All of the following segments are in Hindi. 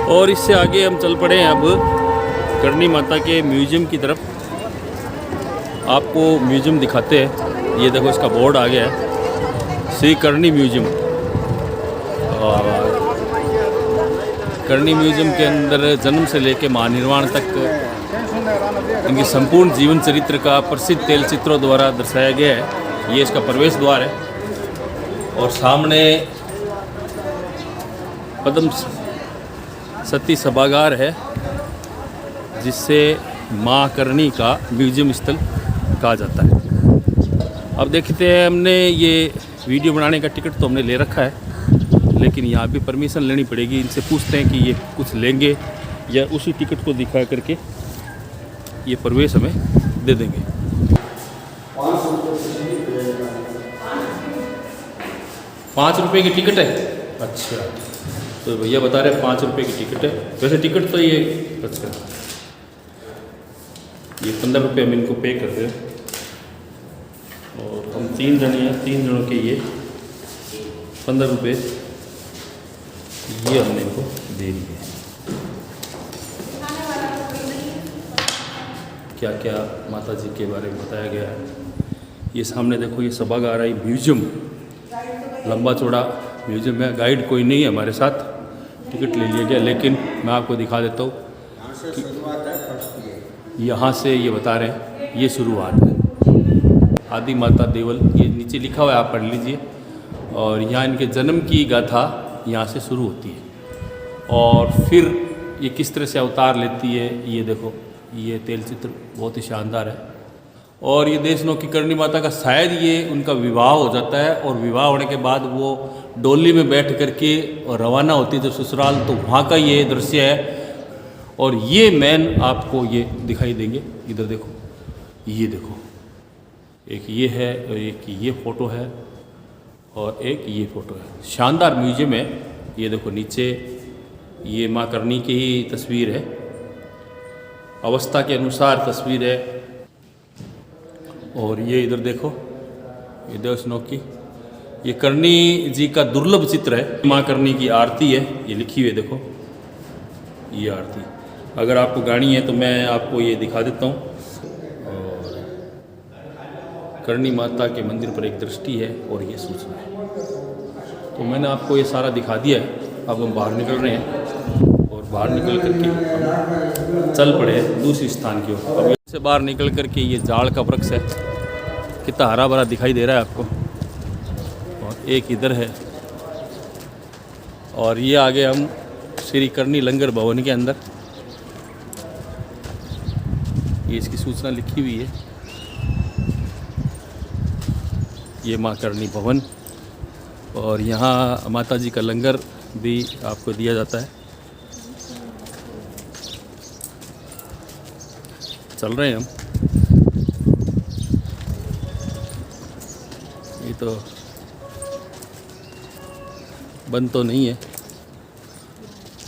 और इससे आगे हम चल पड़े हैं अब करणी माता के म्यूज़ियम की तरफ। आपको म्यूज़ियम दिखाते हैं। ये देखो इसका बोर्ड आ गया है, श्री करणी म्यूज़ियम। और करणी म्यूज़ियम के अंदर जन्म से लेकर महानिर्वाण तक इनके संपूर्ण जीवन चरित्र का प्रसिद्ध तेल चित्रों द्वारा दर्शाया गया है। ये इसका प्रवेश द्वार है और सामने पद्म सती सभागार है, जिससे माँ करणी का म्यूज़ियम स्थल कहा जाता है। अब देखते हैं, हमने ये वीडियो बनाने का टिकट तो हमने ले रखा है, लेकिन यहाँ भी परमिशन लेनी पड़ेगी। इनसे पूछते हैं कि ये कुछ लेंगे या उसी टिकट को दिखा करके ये प्रवेश हमें दे देंगे। 5 रुपये की टिकट है। अच्छा, तो भैया बता रहे हैं 5 रुपये की टिकट है। वैसे टिकट तो ये अच्छा, ये 15 रुपये हम इनको पे करते हैं। और हम 3 जने हैं, 3 जनों के ये 15 रुपये ये हमने इनको दे दिए। क्या क्या माता जी के बारे में बताया गया है। ये सामने देखो, ये सभागार है, म्यूज़ियम, लंबा चौड़ा म्यूज़ियम है। गाइड कोई नहीं है हमारे साथ, टिकट ले लिया गया। लेकिन मैं आपको दिखा देता हूँ कि यहाँ से ये बता रहे हैं ये शुरुआत है। आदि माता देवल, ये नीचे लिखा हुआ है, आप पढ़ लीजिए। और यहाँ इनके जन्म की गाथा यहाँ से शुरू होती है और फिर ये किस तरह से अवतार लेती है। ये देखो, ये तेल चित्र बहुत ही शानदार है। और ये देशनों की करणी माता का शायद ये उनका विवाह हो जाता है और विवाह होने के बाद वो डोली में बैठ करके रवाना होती है जब ससुराल, तो वहाँ का ये दृश्य है। और ये मेन आपको ये दिखाई देंगे। इधर देखो, ये देखो, एक ये है और एक ये फ़ोटो है और एक ये फ़ोटो है। शानदार म्यूज़ियम है। ये देखो नीचे ये माँ करणी की ही तस्वीर है, अवस्था के अनुसार तस्वीर है। और ये इधर देखो, ये देवस्नों की, ये करणी जी का दुर्लभ चित्र है। माँ करणी की आरती है, ये लिखी हुई है, देखो ये आरती। अगर आपको गाड़ी है तो मैं आपको ये दिखा देता हूँ। और करणी माता के मंदिर पर एक दृष्टि है और ये सूचना है। तो मैंने आपको ये सारा दिखा दिया है। अब हम बाहर निकल रहे हैं और बाहर निकल करके हम चल पड़े हैं दूसरी स्थान की ओर। अब से बाहर निकल करके ये जाड़ का वृक्ष है, कितना हरा भरा दिखाई दे रहा है आपको। और एक इधर है और ये आगे हम श्री करणी लंगर भवन के अंदर, ये इसकी सूचना लिखी हुई है। ये माँ करणी भवन और यहाँ माता जी का लंगर भी आपको दिया जाता है। चल रहे हैं हम। ये तो बंद तो नहीं है।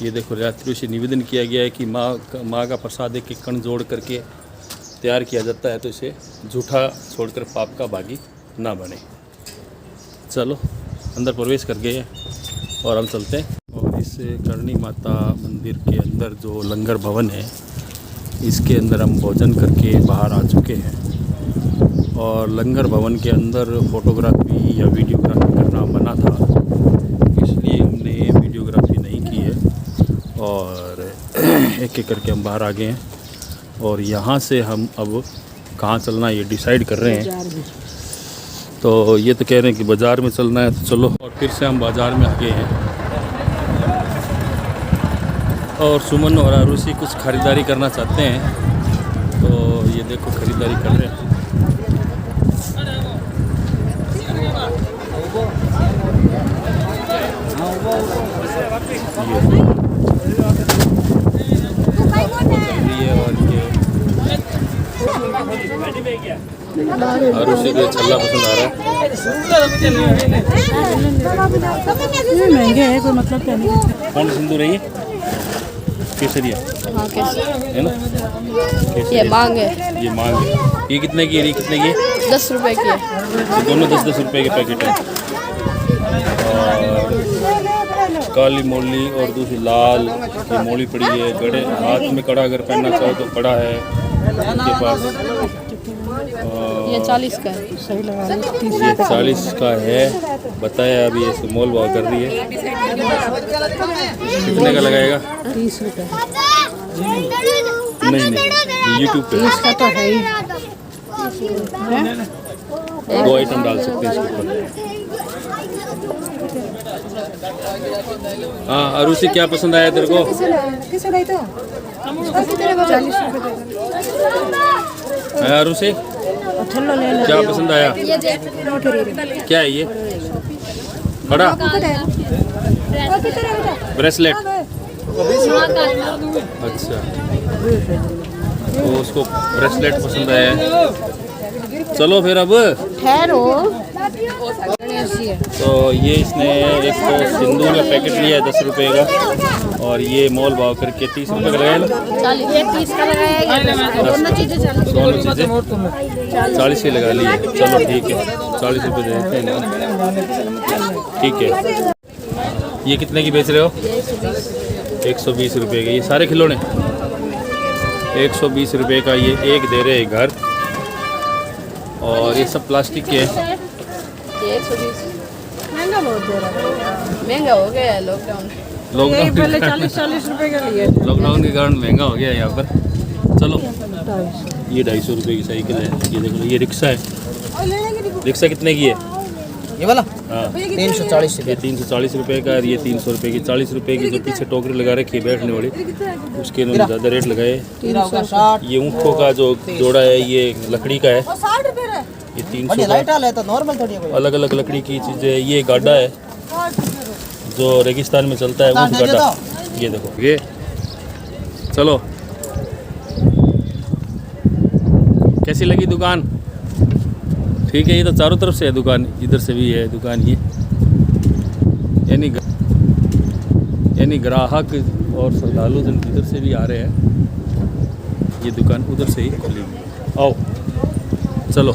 ये देखो, यात्रियों से निवेदन किया गया है कि माँ का प्रसाद एक कण जोड़ करके तैयार किया जाता है, तो इसे झूठा छोड़कर पाप का भागी ना बने। चलो अंदर प्रवेश कर गए हैं और हम चलते हैं। और इस करणी माता मंदिर के अंदर जो लंगर भवन है, इसके अंदर हम भोजन करके बाहर आ चुके हैं। और लंगर भवन के अंदर फ़ोटोग्राफी या वीडियोग्राफी करना मना था, इसलिए हमने वीडियोग्राफी नहीं की है। और एक एक करके हम बाहर आ गए हैं और यहाँ से हम अब कहाँ चलना ये डिसाइड कर रहे हैं। तो ये तो कह रहे हैं कि बाज़ार में चलना है, तो चलो। और फिर से हम बाज़ार में आ गए हैं और सुमन और आरुषि कुछ ख़रीदारी करना चाहते हैं, तो ये देखो ख़रीदारी कर रहे हैं। आरुषि को छल्ला पसंद आ रहा है। महंगे है, कोई मतलब क्या नहीं। कौन सिंदूर है ये? केसरिया। हाँ, है ना? ये मांग है। ये मांग है। ये कितने की है? ये कितने की है? 10 रुपए की है। ये दोनों 10-10 रुपए के पैकेट हैं। और काली मोली और दूसरी लाल की मोली पड़ी है। गड़े हाथ में कड़ा अगर पहनना चाहो तो कड़ा है उनके पास। ये 40 का है। सही लगा रही है। ये 40 का है बताया, अभी ऐसे मोल भाव कर रही है। कितने का लगाएगा? 30 रुपये। नहीं यूट्यूब पे 30 का तो है ही। 2 आइटम डाल सकते हैं इसके ऊपर। हाँ अरुषि क्या पसंद आया तेरे को? अरुषि क्या पसंद आया? क्या है ये? बड़ा ब्रेसलेट। अच्छा तो उसको ब्रेसलेट पसंद आया है। चलो फिर अब ठहरो। तो ये इसने एक तो सिंदूर का पैकेट लिया है 10 रुपये का, और ये मोल भाव करके 30 रुपये का लगाया ना? 30 का लगाया। दोनों चीज़ें 40 ही लगा लिए। चलो ठीक है 40 रुपये दे देते हैं ना। ठीक है। ये कितने की बेच रहे हो? 120 रुपये के। ये सारे खिलौने 120 रुपये का। ये एक दे रहे हैं घर, और ये सब प्लास्टिक के हैं। ये 120 महंगा बहुत दे रहा है। महंगा हो गया है लॉकडाउन। पहले 40 रुपए का लिए। लॉकडाउन के कारण महंगा हो गया है यहाँ पर। चलो ये 250 रुपये की साइकिल है। ये देखो ये रिक्शा है। रिक्शा कितने की है? ये वाला हाँ 340 ये 340 रुपये का। ये 300 रुपये की। 40 रुपये की जो पीछे टोकरी लगा रखी है बैठने वाली, उसके इन्होंने ज़्यादा रेट लगाए। 60 ये ऊँटों का जो जोड़ा है ये लकड़ी का है। 60 रुपए है। ये 300 लाइट है तो नॉर्मल थोड़ी है। अलग अलग लकड़ी की चीज़ें। ये गाड़ा है जो रेगिस्तान में चलता है, ऊँट गाड़ा। ये देखो ये। चलो कैसी लगी दुकान? ठीक है। ये तो चारों तरफ से है दुकान, इधर से भी है दुकान ये, यानी ग्राहक और श्रद्धालु जन इधर से भी आ रहे हैं। ये दुकान उधर से ही खुली हुई। आओ चलो।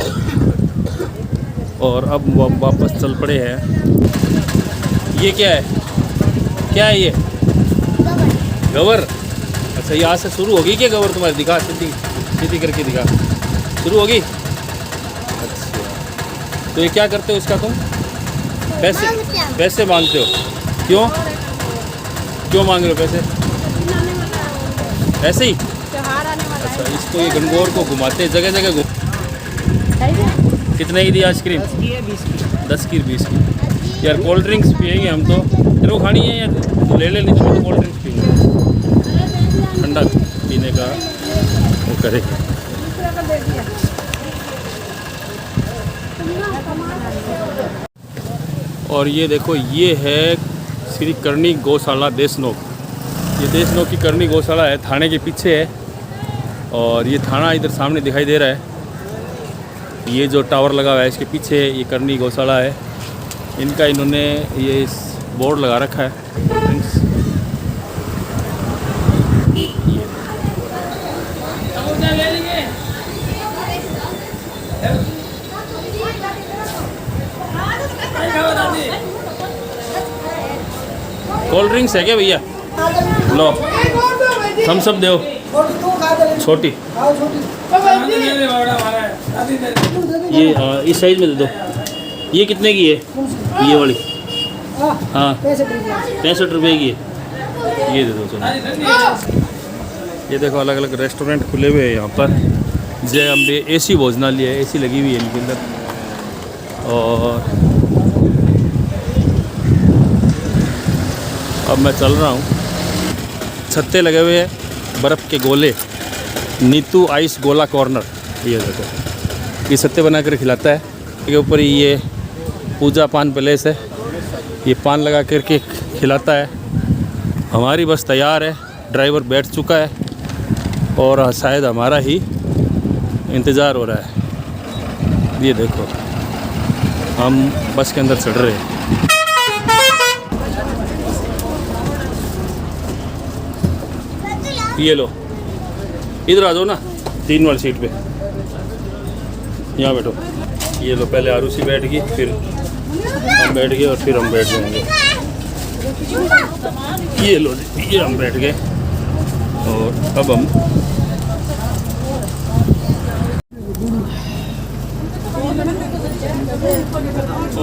और अब वापस चल पड़े हैं। ये क्या है? क्या है ये? गवर। अच्छा यहाँ से शुरू होगी क्या गवर तुम्हारी? दिखा सीधी सीधी करके दिखा। शुरू होगी? अच्छा तो ये क्या करते हो इसका तुम? पैसे मांगते हो? क्यों क्यों मांग रहे हो पैसे? ऐसे ही? अच्छा इसको ये गणगौर को घुमाते हैं जगह जगह घूम। कितने की दी आइसक्रीम? 10 की 20 की। यार कोल्ड ड्रिंक्स पिएंगे हम तो। तेरे को खानी है यार तो ले ले, नहीं तो मैं कोल्ड ड्रिंक्स पीऊँगा। ठंडा पीने का वो करे। और ये देखो ये है श्री करनी गौशाला देशनोक। ये देशनोक की करनी गौशाला है, थाने के पीछे है। और ये थाना इधर सामने दिखाई दे रहा है। ये जो टावर लगा हुआ है इसके पीछे ये करनी गौशाला है। इनका इन्होंने ये बोर्ड लगा रखा है। कोल्ड ड्रिंक्स है क्या भैया? लो थम्स अप दो छोटी। ये इस साइज में दे दो। ये कितने की है? ये वाली हाँ 65 रुपये की है। ये दे दो चलो। ये देखो अलग अलग रेस्टोरेंट खुले हुए हैं यहाँ पर। जय अम्बे AC भोजनालय है, AC लगी हुई है इनके अंदर। और अब मैं चल रहा हूँ। छत्ते लगे हुए हैं, बर्फ़ के गोले। नीतू आइस गोला कॉर्नर। ये देखो ये छत्ते बना कर खिलाता है। इसके ऊपर ही ये पूजा पान पैलेस है, ये पान लगा करके खिलाता है। हमारी बस तैयार है, ड्राइवर बैठ चुका है और शायद हमारा ही इंतज़ार हो रहा है। ये देखो हम बस के अंदर चढ़ रहे हैं। ये लो इधर आ जाओ ना, 3 वाली सीट पे यहाँ बैठो। ये लो पहले आरुषि बैठ गई, फिर हम बैठ गए और फिर हम बैठ जाएंगे। ये लो जी, ये हम बैठ गए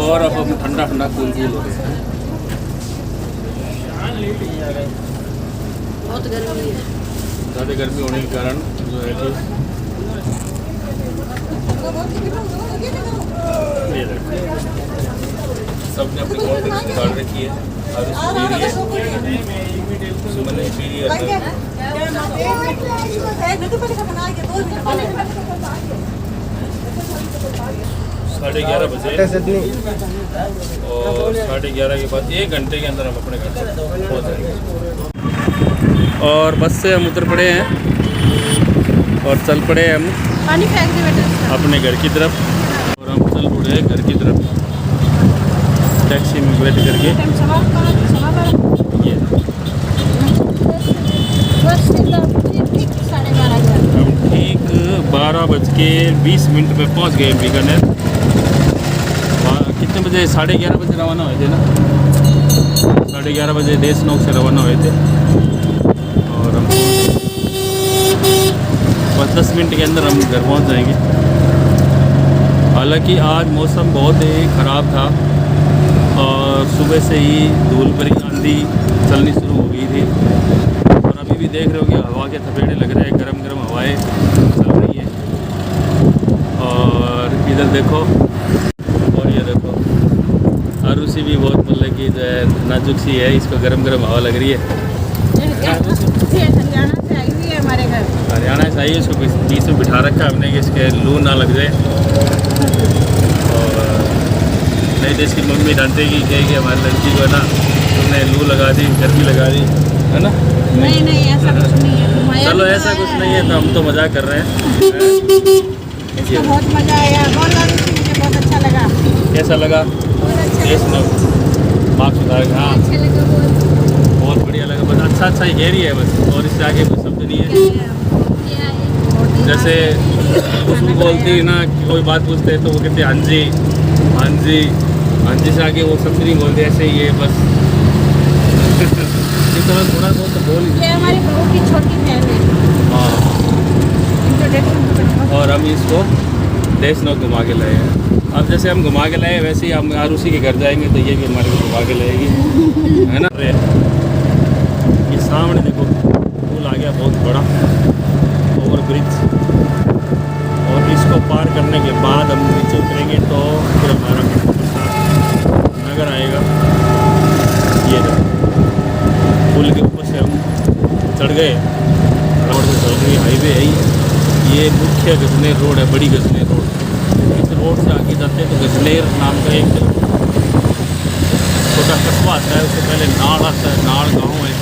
और अब हम ठंडा ठंडा कूल कूल हो गए। बहुत गर्मी है। ज़्यादा गर्मी होने के कारण जो है कि ये देखो, सबने अपनी कोल्ड ड्रिंक्स निकाल रखी है और सुमन ने पी रही है। 11:30 बजे और 11:30 के बाद 1 घंटे के अंदर हम अपने घर से पहुँच जाएंगे। और बस से हम उतर पड़े हैं और चल पड़े हम पानी फेंक दे बेटा अपने घर की तरफ। और हम चल पड़े हैं घर की तरफ टैक्सी में बैठ करके। ये हम ठीक 12:20 पे पहुंच गए बीकानेर। कितने बजे? 11:30 बजे रवाना हुए थे ना, 11:30 बजे देशनोक से रवाना हुए थे और हम बस 10 मिनट के अंदर हम घर पहुंच जाएंगे। हालांकि आज मौसम बहुत ही ख़राब था और सुबह से ही धूल भरी आंधी चलनी शुरू हो गई थी और अभी भी देख रहे हो कि हवा के थपेड़े लग रहे हैं, गरम गरम हवाएं चल रही है। और इधर देखो और ये देखो आरुषि भी बहुत मतलब कि जो है नाजुक सी है, इसको गरम गरम हवा लग रही है। हरियाणा से आई हुई है हमारे घर। हरियाणा से आई है, उसको बीच में बिठा रखा है हमने कि इसके लू ना लग जाए। और नहीं तो इसकी मम्मी डांटेगी, कहेगी हमारी लड़की को ना तुमने लू लगा दी, गर्मी लगा दी, है ना? नहीं ऐसा कुछ नहीं है। चलो ऐसा कुछ नहीं है, तो हम तो मजाक कर रहे हैं। इसको बहुत मज़ा आया, मुझे बहुत अच्छा लगा। कैसा लगा? मार्क्स सुधार। हाँ बहुत बढ़िया लगा, बस अच्छा ही घेरी है बस, और इससे आगे कोई शब्द नहीं है। जैसे उसको बोलती है ना कि कोई बात पूछते हैं तो वो कहते हैं हाँ जी हाँ जी हाँ जी, से आगे वो शब्द नहीं बोलते, ऐसे ही है बस। ये तो थोड़ा बहुत तो बोल ही। ये हमारी बहू की छोटी बहन है। हाँ, इंट्रोडक्शन। और हम इसको देशनोक घुमा के लाए हैं। अब जैसे हम घुमा के लाए वैसे ही हम आरुषि के घर जाएंगे तो ये भी हमारे को घुमा के लाएगी, है ना? ये सामने देखो पुल आ गया बहुत बड़ा ओवर ब्रिज, और इसको पार करने के बाद हम नीचे उतरेंगे तो फिर हमारा नगर आएगा। ये देखो पुल के ऊपर से हम चढ़ गए, रोड से चल रही हाईवे है ये मुख्य गजनेर रोड है, बड़ी गजनेर रोड। इस रोड से आगे जाते हैं तो गजनेर नाम का एक छोटा कस्बा आता है, उससे पहले नाड़ आता है, नाड़ गाँव है।